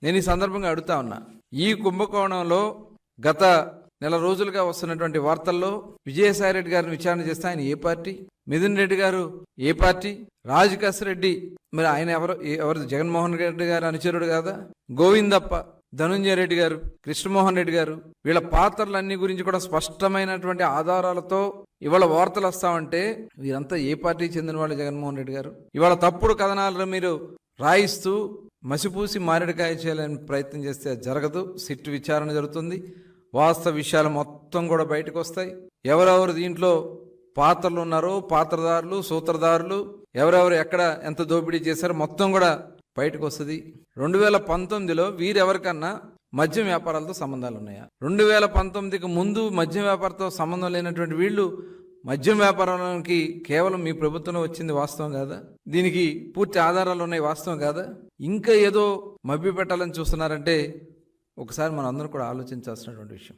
నేను ఈ సందర్భంగా అడుగుతా ఉన్నా, ఈ కుంభకోణంలో గత నెల రోజులుగా వస్తున్నటువంటి వార్తల్లో విజయసాయిరెడ్డి గారిని విచారణ చేస్తే ఆయన ఏ పార్టీ, మిథున్ రెడ్డి గారు ఏ పార్టీ, రాజకాశ్ రెడ్డి మరి ఆయన ఎవరు జగన్మోహన్ రెడ్డి గారు అనుచరుడు కాదా, గోవిందప్ప, ధనుంజయ రెడ్డి గారు, కృష్ణమోహన్ రెడ్డి గారు, వీళ్ళ పాత్రలన్నీ గురించి కూడా స్పష్టమైనటువంటి ఆధారాలతో ఇవాళ వార్తలు వస్తామంటే వీరంతా ఏ పార్టీకి చెందిన వాళ్ళు? జగన్మోహన్ రెడ్డి గారు ఇవాళ తప్పుడు కథనాలను మీరు రాయిస్తూ మసిపూసి మారేడుకాయ చేయాలని ప్రయత్నం చేస్తే జరగదు. సిట్ విచారణ జరుగుతుంది, వాస్తవ విషయాలు మొత్తం కూడా బయటకు వస్తాయి. ఎవరెవరు దీంట్లో పాత్రలు ఉన్నారో, పాత్రదారులు, సూత్రధారులు, ఎవరెవరు ఎక్కడ ఎంత దోపిడీ చేశారో మొత్తం కూడా బయటకు వస్తుంది. 2019లో వీరెవరికన్నా మద్యం వ్యాపారాలతో సంబంధాలు ఉన్నాయా? 2019కి ముందు మద్యం వ్యాపారంతో సంబంధం లేనటువంటి వీళ్ళు మద్యం వ్యాపారానికి కేవలం మీ ప్రభుత్వంలో వచ్చింది వాస్తవం కాదా? దీనికి పూర్తి ఆధారాలు ఉన్నాయి వాస్తవం కాదా? ఇంకా ఏదో మభ్య పెట్టాలని చూస్తున్నారంటే ఒకసారి మనం అందరం కూడా ఆలోచించాల్సినటువంటి విషయం.